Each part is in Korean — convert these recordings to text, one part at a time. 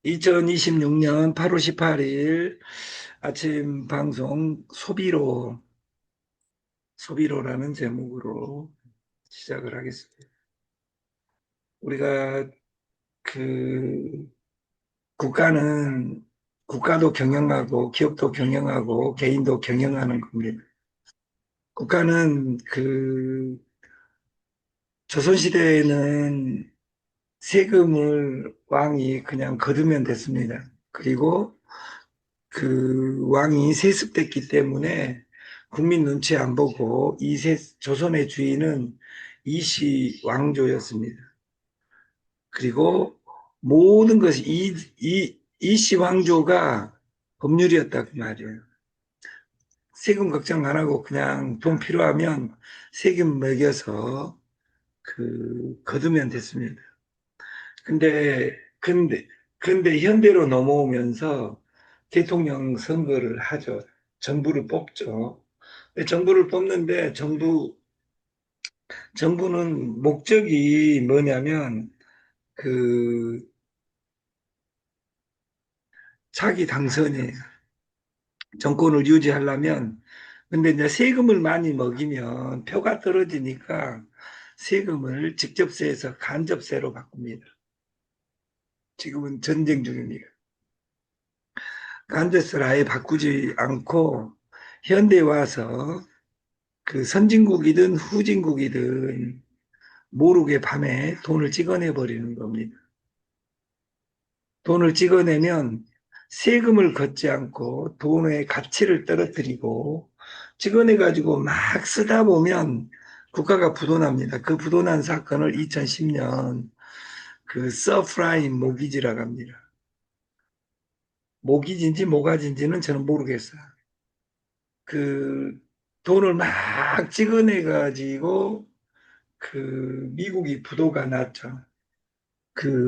2026년 8월 18일 아침 방송 소비로라는 제목으로 시작을 하겠습니다. 우리가 그 국가는 국가도 경영하고 기업도 경영하고 개인도 경영하는 겁니다. 국가는 조선시대에는 세금을 왕이 그냥 거두면 됐습니다. 그리고 그 왕이 세습됐기 때문에 국민 눈치 안 보고 조선의 주인은 이씨 왕조였습니다. 그리고 모든 것이 이씨 왕조가 법률이었다 그 말이에요. 세금 걱정 안 하고 그냥 돈 필요하면 세금 매겨서 거두면 됐습니다. 근데 현대로 넘어오면서 대통령 선거를 하죠. 정부를 뽑죠. 근데 정부를 뽑는데 정부는 목적이 뭐냐면 그 차기 당선이 정권을 유지하려면 근데 이제 세금을 많이 먹이면 표가 떨어지니까 세금을 직접세에서 간접세로 바꿉니다. 지금은 전쟁 중입니다. 간접세를 아예 바꾸지 않고 현대에 와서 그 선진국이든 후진국이든 모르게 밤에 돈을 찍어내 버리는 겁니다. 돈을 찍어내면 세금을 걷지 않고 돈의 가치를 떨어뜨리고 찍어내 가지고 막 쓰다 보면 국가가 부도납니다. 그 부도난 사건을 2010년 그 서프라임 모기지라고 합니다. 모기지인지 모가지인지는 저는 모르겠어요. 그 돈을 막 찍어내 가지고 미국이 부도가 났죠.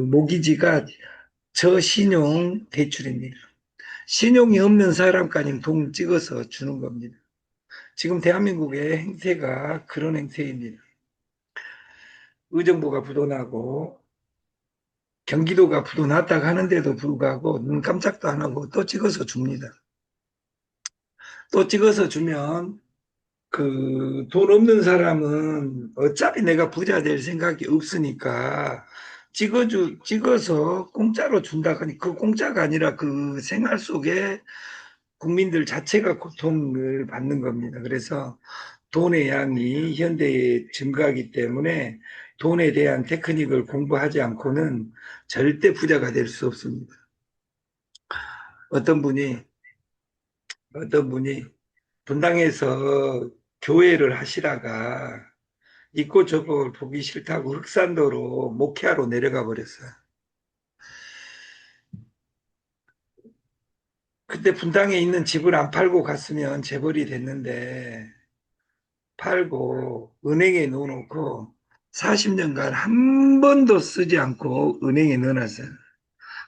모기지가 저신용 대출입니다. 신용이 없는 사람까지 돈 찍어서 주는 겁니다. 지금 대한민국의 행태가 그런 행태입니다. 의정부가 부도나고 경기도가 부도났다고 하는데도 불구하고 눈 깜짝도 안 하고 또 찍어서 줍니다. 또 찍어서 주면 돈 없는 사람은 어차피 내가 부자 될 생각이 없으니까 찍어서 공짜로 준다 하니 그 공짜가 아니라 그 생활 속에 국민들 자체가 고통을 받는 겁니다. 그래서 돈의 양이 현대에 증가하기 때문에 돈에 대한 테크닉을 공부하지 않고는 절대 부자가 될 수 없습니다. 어떤 분이, 어떤 분이 분당에서 교회를 하시다가 있고 저고 보기 싫다고 흑산도로 목회하러 내려가 버렸어요. 그때 분당에 있는 집을 안 팔고 갔으면 재벌이 됐는데 팔고 은행에 넣어놓고 40년간 한 번도 쓰지 않고 은행에 넣어놨어요.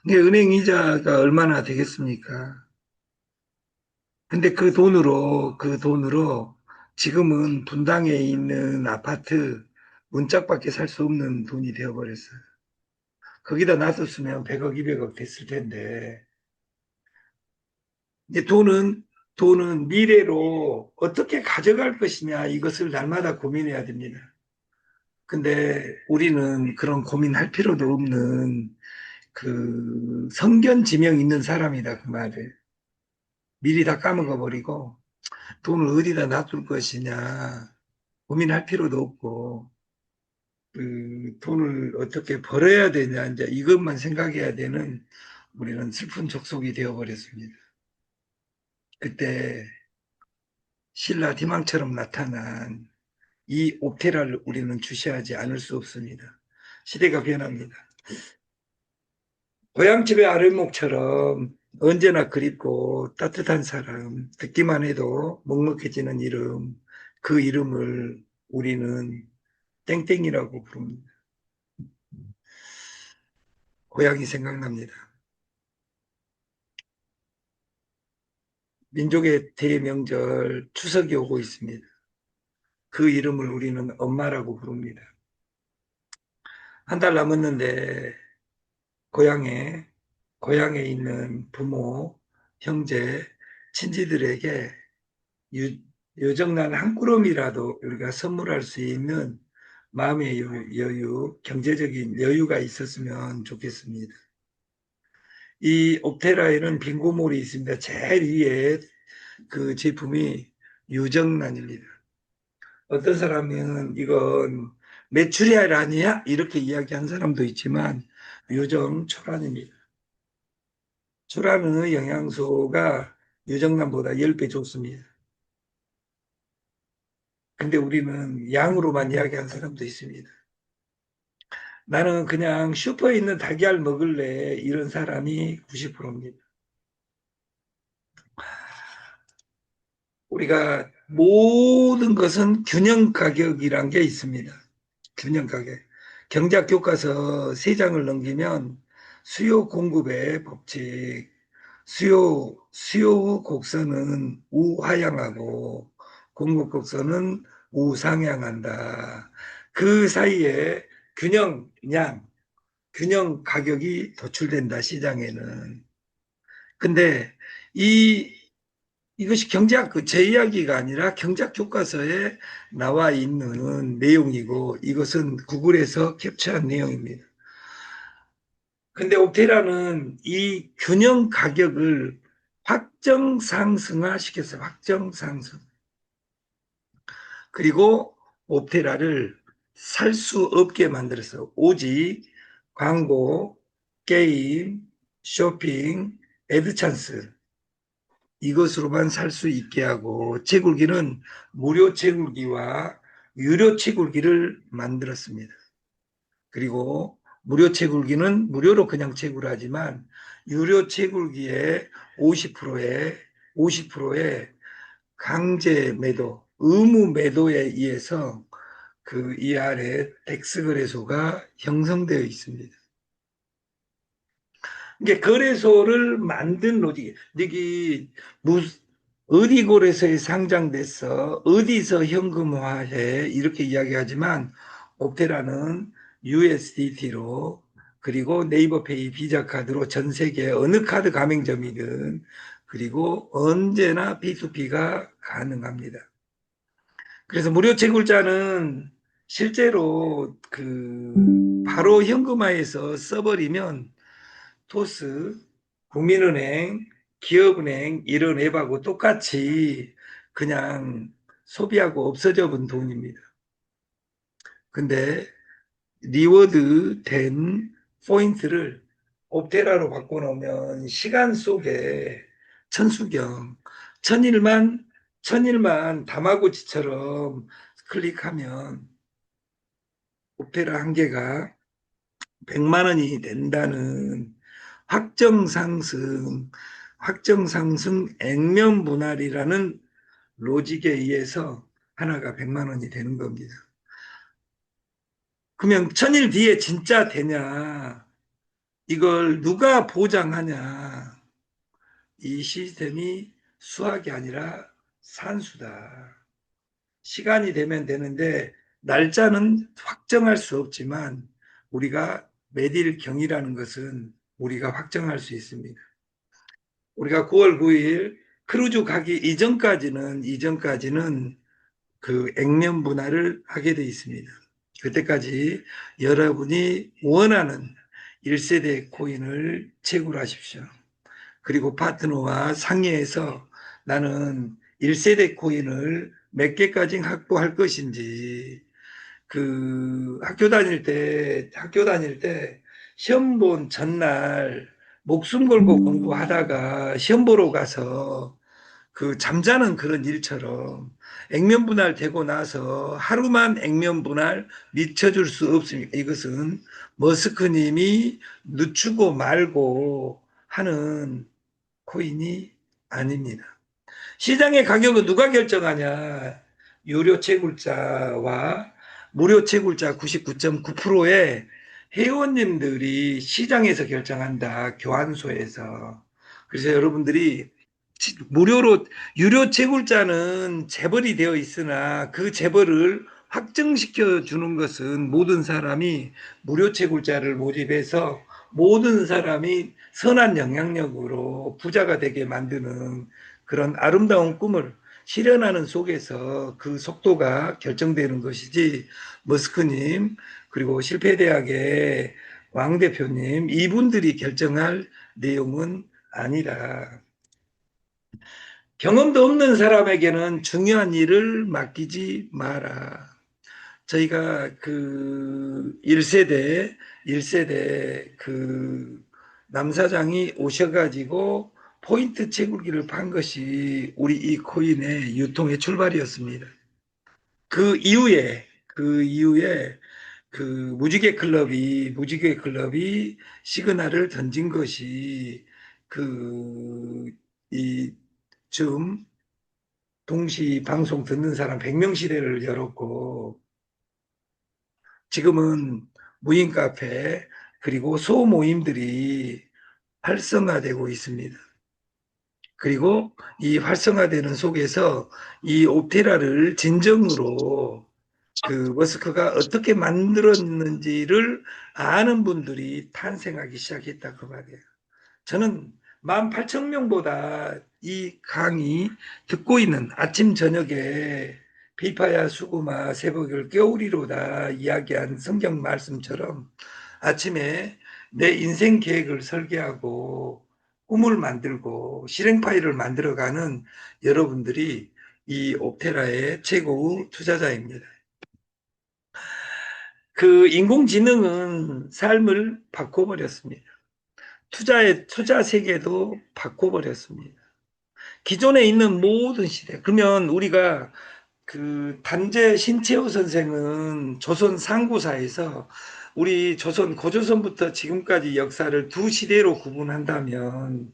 근데 은행 이자가 얼마나 되겠습니까? 근데 그 돈으로 지금은 분당에 있는 아파트 문짝밖에 살 수 없는 돈이 되어버렸어요. 거기다 놔뒀으면 100억, 200억 됐을 텐데. 이제 돈은 미래로 어떻게 가져갈 것이냐 이것을 날마다 고민해야 됩니다. 근데 우리는 그런 고민할 필요도 없는 성견지명 있는 사람이다 그 말을 미리 다 까먹어 버리고 돈을 어디다 놔둘 것이냐 고민할 필요도 없고 돈을 어떻게 벌어야 되냐 이제 이것만 생각해야 되는 우리는 슬픈 족속이 되어 버렸습니다. 그때 신라 디망처럼 나타난 이 옵테라를 우리는 주시하지 않을 수 없습니다. 시대가 변합니다. 고향집의 아랫목처럼 언제나 그립고 따뜻한 사람, 듣기만 해도 먹먹해지는 이름, 그 이름을 우리는 땡땡이라고 부릅니다. 고향이 생각납니다. 민족의 대명절 추석이 오고 있습니다. 그 이름을 우리는 엄마라고 부릅니다. 한 달 남았는데 고향에 고향에 있는 부모, 형제, 친지들에게 요정난 한 꾸러미라도 우리가 선물할 수 있는 마음의 여유, 경제적인 여유가 있었으면 좋겠습니다. 이 옵테라에는 빙고몰이 있습니다. 제일 위에 그 제품이 유정란입니다. 어떤 사람은 이건 메추리알 아니야? 이렇게 이야기한 사람도 있지만 유정 초란입니다. 초란의 영양소가 유정란보다 10배 좋습니다. 근데 우리는 양으로만 이야기한 사람도 있습니다. 나는 그냥 슈퍼에 있는 달걀 먹을래 이런 사람이 90%입니다. 우리가 모든 것은 균형 가격이란 게 있습니다. 균형 가격. 경제학 교과서 3장을 넘기면 수요 공급의 법칙, 수요 곡선은 우하향하고 공급 곡선은 우상향한다. 그 사이에 균형 가격이 도출된다, 시장에는. 근데 이 이것이 경제학 제 이야기가 아니라 경제학 교과서에 나와 있는 내용이고 이것은 구글에서 캡처한 내용입니다. 근데 옵테라는 이 균형 가격을 확정 상승화 시켰어요. 확정 상승. 그리고 옵테라를 살 수 없게 만들었어요. 오직 광고, 게임, 쇼핑, 애드찬스 이것으로만 살 수 있게 하고 채굴기는 무료 채굴기와 유료 채굴기를 만들었습니다. 그리고 무료 채굴기는 무료로 그냥 채굴하지만 유료 채굴기의 50%에 50%의 강제 매도, 의무 매도에 의해서 그 이 아래 덱스 거래소가 형성되어 있습니다. 이게 거래소를 만든 로직. 이게 어디 거래소에 상장됐어? 어디서 현금화해? 이렇게 이야기하지만 옵테라는 USDT로 그리고 네이버페이 비자 카드로 전 세계 어느 카드 가맹점이든 그리고 언제나 P2P가 가능합니다. 그래서 무료 채굴자는 실제로 그 바로 현금화해서 써버리면 토스, 국민은행, 기업은행 이런 앱하고 똑같이 그냥 소비하고 없어져 본 돈입니다. 근데 리워드 된 포인트를 옵테라로 바꿔놓으면 시간 속에 천수경, 천일만 다마고치처럼 클릭하면 옵테라 한 개가 100만 원이 된다는 확정 상승, 확정 상승 액면 분할이라는 로직에 의해서 하나가 100만 원이 되는 겁니다. 그러면 천일 뒤에 진짜 되냐? 이걸 누가 보장하냐? 이 시스템이 수학이 아니라 산수다. 시간이 되면 되는데 날짜는 확정할 수 없지만 우리가 매일 경이라는 것은 우리가 확정할 수 있습니다. 우리가 9월 9일 크루즈 가기 이전까지는 그 액면 분할을 하게 돼 있습니다. 그때까지 여러분이 원하는 1세대 코인을 채굴하십시오. 그리고 파트너와 상의해서 나는 1세대 코인을 몇 개까지 확보할 것인지 그 학교 다닐 때 시험 본 전날 목숨 걸고 공부하다가 시험 보러 가서 그 잠자는 그런 일처럼 액면 분할 되고 나서 하루만 액면 분할 미쳐줄 수 없습니다. 이것은 머스크님이 늦추고 말고 하는 코인이 아닙니다. 시장의 가격은 누가 결정하냐? 유료 채굴자와 무료 채굴자 99.9%의 회원님들이 시장에서 결정한다. 교환소에서. 그래서 여러분들이 무료로 유료 채굴자는 재벌이 되어 있으나 그 재벌을 확정시켜 주는 것은 모든 사람이 무료 채굴자를 모집해서 모든 사람이 선한 영향력으로 부자가 되게 만드는 그런 아름다운 꿈을 실현하는 속에서 그 속도가 결정되는 것이지, 머스크님, 그리고 실패대학의 왕 대표님, 이분들이 결정할 내용은 아니라, 경험도 없는 사람에게는 중요한 일을 맡기지 마라. 저희가 그 1세대 그 남사장이 오셔가지고 포인트 채굴기를 판 것이 우리 이 코인의 유통의 출발이었습니다. 그 이후에 그 무지개 클럽이 시그널을 던진 것이 그 이 좀 동시 방송 듣는 사람 100명 시대를 열었고, 지금은 무인 카페 그리고 소모임들이 활성화되고 있습니다. 그리고 이 활성화되는 속에서 이 옵테라를 진정으로 그 머스크가 어떻게 만들었는지를 아는 분들이 탄생하기 시작했다 그 말이에요. 저는 18,000명보다 이 강의 듣고 있는 아침 저녁에 비파야 수구마 새벽을 깨우리로다 이야기한 성경 말씀처럼 아침에 내 인생 계획을 설계하고 꿈을 만들고 실행 파일을 만들어가는 여러분들이 이 옵테라의 최고 투자자입니다. 그 인공지능은 삶을 바꿔버렸습니다. 투자 세계도 바꿔버렸습니다. 기존에 있는 모든 시대. 그러면 우리가 그 단재 신채호 선생은 조선 상구사에서 우리 조선 고조선부터 지금까지 역사를 두 시대로 구분한다면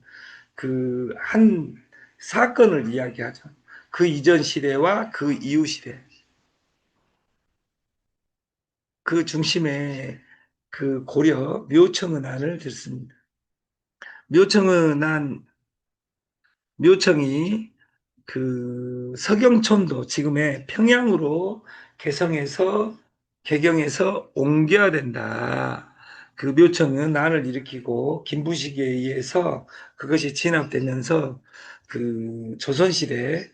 그 한 사건을 이야기하죠. 그 이전 시대와 그 이후 시대. 그 중심에 그 고려 묘청은안을 듣습니다. 묘청은안 묘청이 그 서경촌도 지금의 평양으로 개성해서 개경해서 옮겨야 된다. 그 묘청은 난을 일으키고 김부식에 의해서 그것이 진압되면서 그 조선시대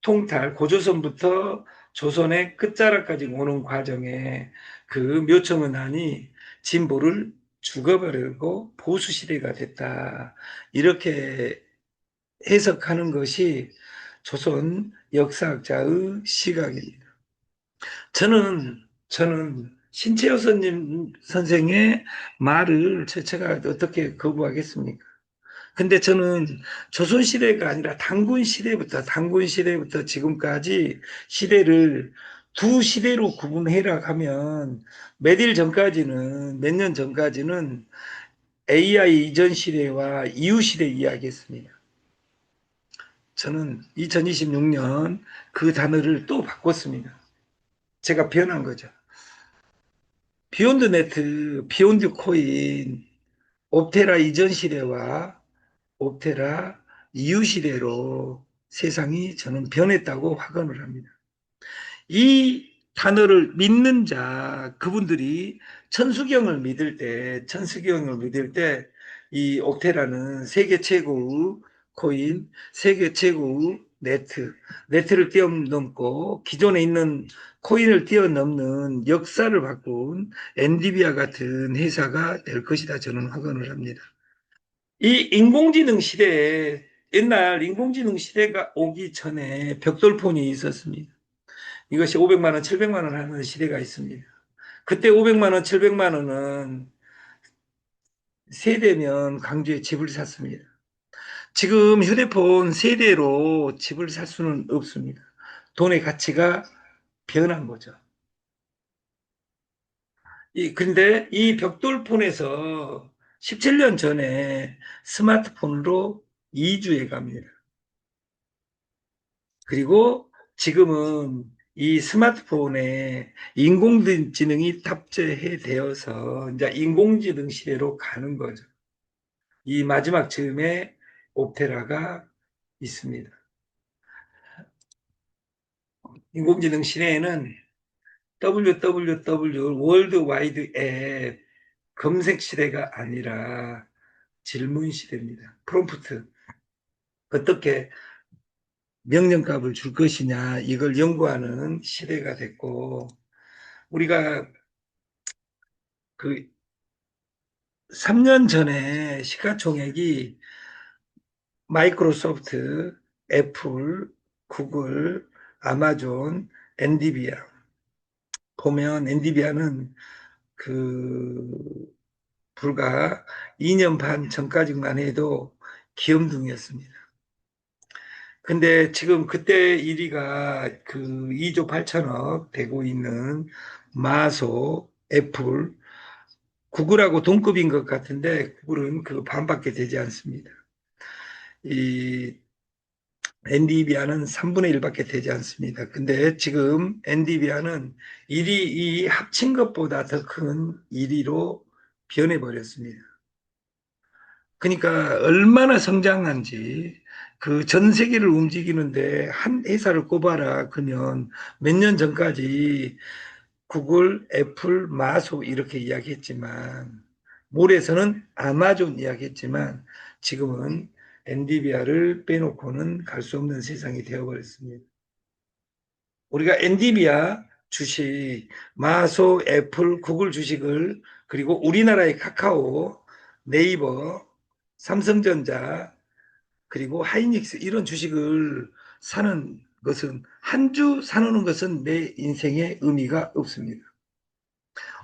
통탈 고조선부터 조선의 끝자락까지 오는 과정에 그 묘청은 난이 진보를 죽어버리고 보수시대가 됐다. 이렇게 해석하는 것이 조선 역사학자의 시각입니다. 저는 신채호 선생의 말을 제가 어떻게 거부하겠습니까? 근데 저는 조선시대가 아니라 단군시대부터 지금까지 시대를 두 시대로 구분해라 하면 몇 년 전까지는 AI 이전 시대와 이후 시대 이야기했습니다. 저는 2026년 그 단어를 또 바꿨습니다. 제가 변한 거죠. 비욘드 네트, 비욘드 코인, 옵테라 이전 시대와 옵테라 이후 시대로 세상이 저는 변했다고 확언을 합니다. 이 단어를 믿는 자, 그분들이 천수경을 믿을 때, 이 옥테라는 세계 최고의 코인, 세계 최고의 네트를 뛰어넘고 기존에 있는 코인을 뛰어넘는 역사를 바꾼 엔디비아 같은 회사가 될 것이다. 저는 확언을 합니다. 이 인공지능 시대에 옛날 인공지능 시대가 오기 전에 벽돌폰이 있었습니다. 이것이 500만 원, 700만 원 하는 시대가 있습니다. 그때 500만 원, 700만 원은 세대면 광주에 집을 샀습니다. 지금 휴대폰 세대로 집을 살 수는 없습니다. 돈의 가치가 변한 거죠. 근데 이 벽돌폰에서 17년 전에 스마트폰으로 이주해 갑니다. 그리고 지금은 이 스마트폰에 인공지능이 탑재해 되어서 이제 인공지능 시대로 가는 거죠. 이 마지막 즈음에 옵테라가 있습니다. 인공지능 시대에는 WWW 월드 와이드 앱 검색 시대가 아니라 질문 시대입니다. 프롬프트. 어떻게 명령값을 줄 것이냐, 이걸 연구하는 시대가 됐고, 우리가 그 3년 전에 시가총액이 마이크로소프트, 애플, 구글, 아마존, 엔디비아. 보면 엔디비아는 그 불과 2년 반 전까지만 해도 귀염둥이였습니다. 근데 지금 그때 1위가 그 2조 8천억 되고 있는 마소, 애플, 구글하고 동급인 것 같은데 구글은 그 반밖에 되지 않습니다. 이 엔디비아는 3분의 1밖에 되지 않습니다. 근데 지금 엔디비아는 1위, 이 합친 것보다 더 큰 1위로 변해버렸습니다. 그러니까 얼마나 성장한지 그 전 세계를 움직이는데 한 회사를 꼽아라 그러면 몇 년 전까지 구글, 애플, 마소 이렇게 이야기했지만 몰에서는 아마존 이야기했지만 지금은 엔디비아를 빼놓고는 갈 수 없는 세상이 되어버렸습니다. 우리가 엔디비아 주식, 마소, 애플, 구글 주식을 그리고 우리나라의 카카오, 네이버, 삼성전자 그리고 하이닉스 이런 주식을 사는 것은 한 주 사놓는 것은 내 인생에 의미가 없습니다.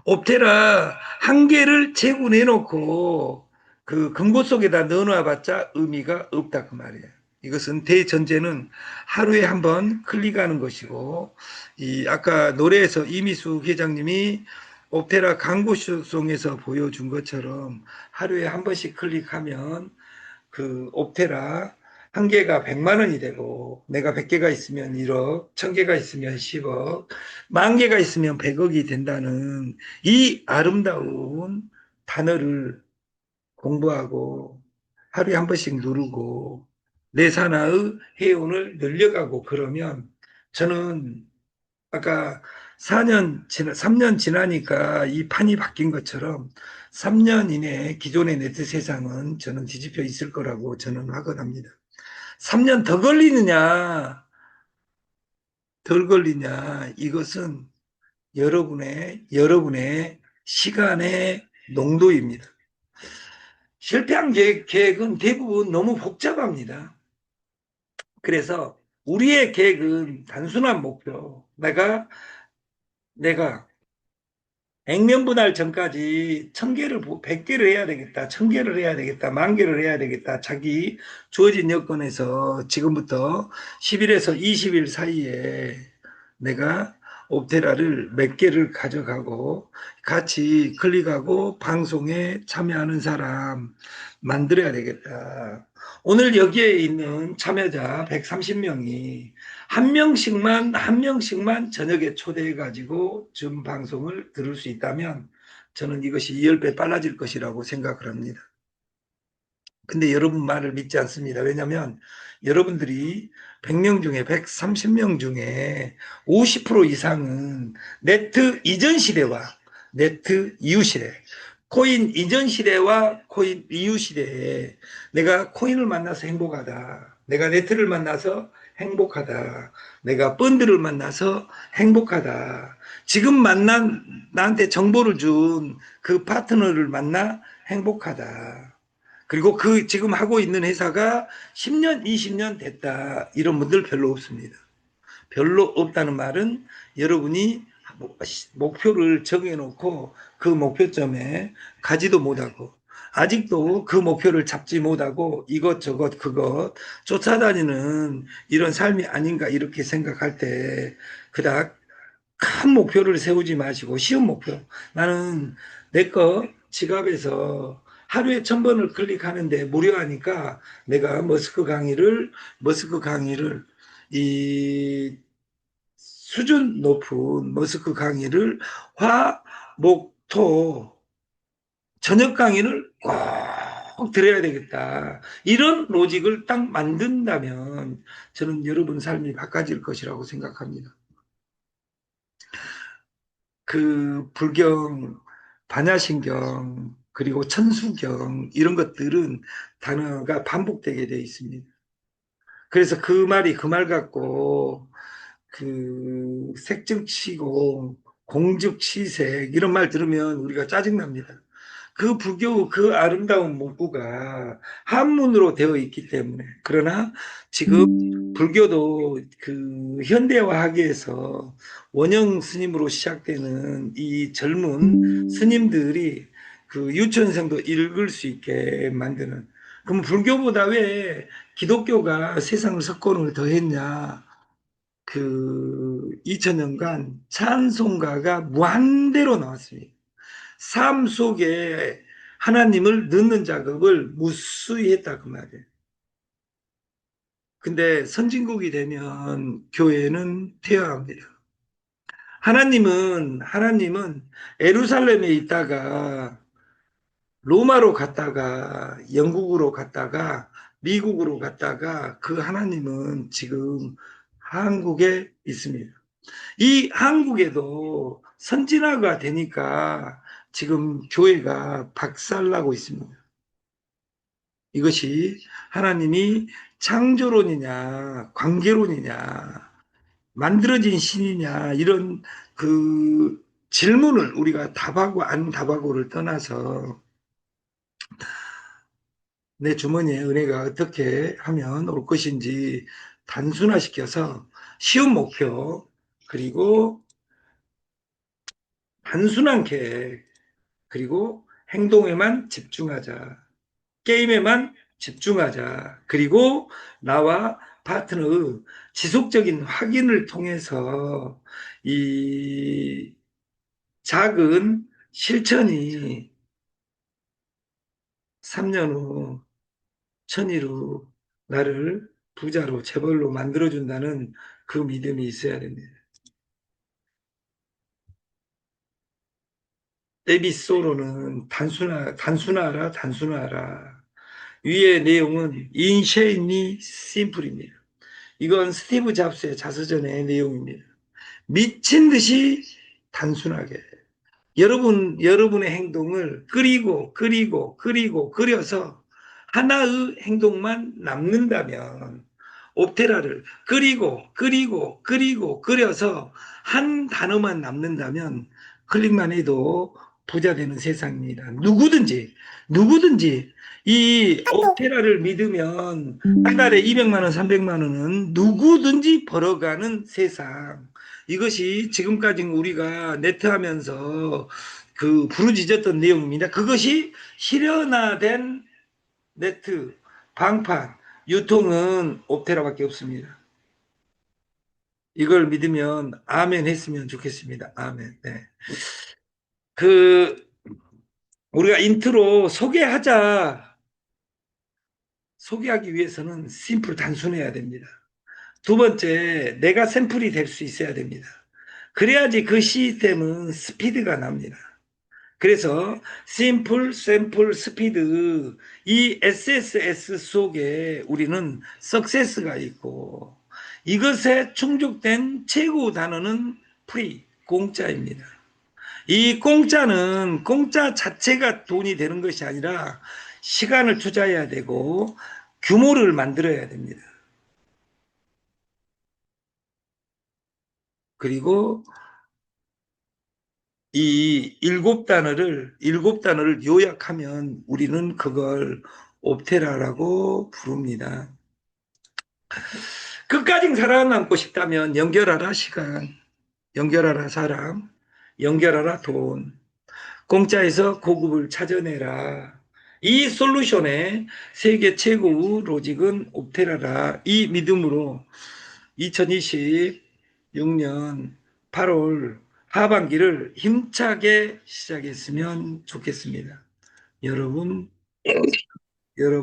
옵테라 한 개를 재고 내놓고 그 금고 속에다 넣어놔봤자 의미가 없다 그 말이에요. 이것은 대전제는 하루에 한 번 클릭하는 것이고 이 아까 노래에서 이미수 회장님이 옵테라 광고송에서 보여준 것처럼 하루에 한 번씩 클릭하면 그 옵테라 한 개가 100만 원이 되고 내가 100개가 있으면 1억, 1000개가 있으면 10억, 만 개가 있으면 100억이 된다는 이 아름다운 단어를 공부하고 하루에 한 번씩 누르고 내 산하의 해운을 늘려가고 그러면 저는 아까 3년 지나니까 이 판이 바뀐 것처럼 3년 이내에 기존의 네트 세상은 저는 뒤집혀 있을 거라고 저는 확언합니다. 3년 더 걸리느냐, 덜 걸리냐, 이것은 여러분의 시간의 농도입니다. 실패한 계획은 대부분 너무 복잡합니다. 그래서 우리의 계획은 단순한 목표. 내가 백년분할 전까지 1000개를, 100개를 해야 되겠다, 1000개를 해야 되겠다, 10,000개를 해야 되겠다. 자기 주어진 여건에서 지금부터 10일에서 20일 사이에 내가 옵테라를 몇 개를 가져가고 같이 클릭하고 방송에 참여하는 사람 만들어야 되겠다. 오늘 여기에 있는 참여자 130명이 한 명씩만 저녁에 초대해 가지고 줌 방송을 들을 수 있다면 저는 이것이 10배 빨라질 것이라고 생각을 합니다. 근데 여러분 말을 믿지 않습니다. 왜냐하면 여러분들이 100명 중에 130명 중에 50% 이상은 네트 이전 시대와 네트 이후 시대, 코인 이전 시대와 코인 이후 시대에 내가 코인을 만나서 행복하다. 내가 네트를 만나서 행복하다. 내가 펀드를 만나서 행복하다. 지금 만난 나한테 정보를 준 그 파트너를 만나 행복하다. 그리고 그 지금 하고 있는 회사가 10년, 20년 됐다. 이런 분들 별로 없습니다. 별로 없다는 말은 여러분이 목표를 정해놓고 그 목표점에 가지도 못하고 아직도 그 목표를 잡지 못하고 이것저것 그것 쫓아다니는 이런 삶이 아닌가 이렇게 생각할 때 그닥 큰 목표를 세우지 마시고 쉬운 목표. 나는 내 거 지갑에서 하루에 1000번을 클릭하는데 무료하니까 내가 머스크 강의를 이 수준 높은 머스크 강의를 화, 목, 토 저녁 강의를 꼭 들어야 되겠다. 이런 로직을 딱 만든다면 저는 여러분 삶이 바꿔질 것이라고 생각합니다. 그 불경 반야신경, 그리고 천수경 이런 것들은 단어가 반복되게 되어 있습니다. 그래서 그 말이 그 말 같고 그 색즉시공, 공즉시색 이런 말 들으면 우리가 짜증납니다. 그 불교 그 아름다운 문구가 한문으로 되어 있기 때문에. 그러나 지금 불교도 그 현대화하기 위해서 원형 스님으로 시작되는 이 젊은 스님들이 그 유치원생도 읽을 수 있게 만드는. 그럼 불교보다 왜 기독교가 세상을 석권을 더했냐? 그 2000년간 찬송가가 무한대로 나왔습니다. 삶 속에 하나님을 넣는 작업을 무수히 했다 그 말이에요. 근데 선진국이 되면 교회는 퇴화합니다. 하나님은 예루살렘에 있다가 로마로 갔다가 영국으로 갔다가 미국으로 갔다가 그 하나님은 지금 한국에 있습니다. 이 한국에도 선진화가 되니까 지금 교회가 박살나고 있습니다. 이것이 하나님이 창조론이냐, 관계론이냐, 만들어진 신이냐, 이런 그 질문을 우리가 답하고 안 답하고를 떠나서 내 주머니에 은혜가 어떻게 하면 올 것인지 단순화시켜서 쉬운 목표, 그리고 단순한 계획, 그리고 행동에만 집중하자. 게임에만 집중하자. 그리고 나와 파트너의 지속적인 확인을 통해서 이 작은 실천이 3년 후, 천일 후 나를 부자로 재벌로 만들어준다는 그 믿음이 있어야 됩니다. 에비소로는 단순하라. 위의 내용은 인쉐이니 심플입니다. 이건 스티브 잡스의 자서전의 내용입니다. 미친 듯이 단순하게. 여러분의 행동을 그려서 하나의 행동만 남는다면, 옵테라를 그려서 한 단어만 남는다면 클릭만 해도 부자 되는 세상입니다. 누구든지 이 옵테라를 믿으면 한 달에 200만 원, 300만 원은 누구든지 벌어가는 세상. 이것이 지금까지 우리가 네트하면서 그 부르짖었던 내용입니다. 그것이 실현화된 네트, 방판, 유통은 옵테라밖에 없습니다. 이걸 믿으면 아멘 했으면 좋겠습니다. 아멘. 네. 그 우리가 인트로 소개하기 위해서는 심플 단순해야 됩니다. 두 번째, 내가 샘플이 될 수 있어야 됩니다. 그래야지 그 시스템은 스피드가 납니다. 그래서 심플, 샘플, 스피드, 이 SSS 속에 우리는 석세스가 있고, 이것에 충족된 최고 단어는 프리, 공짜입니다. 이 공짜는 공짜 자체가 돈이 되는 것이 아니라 시간을 투자해야 되고 규모를 만들어야 됩니다. 그리고 이 일곱 단어를 요약하면 우리는 그걸 옵테라라고 부릅니다. 끝까지 살아남고 싶다면 연결하라 시간, 연결하라 사람, 연결하라 돈, 공짜에서 고급을 찾아내라. 이 솔루션의 세계 최고의 로직은 옵테라라. 이 믿음으로 2026년 8월 하반기를 힘차게 시작했으면 좋겠습니다. 여러분, 여러분.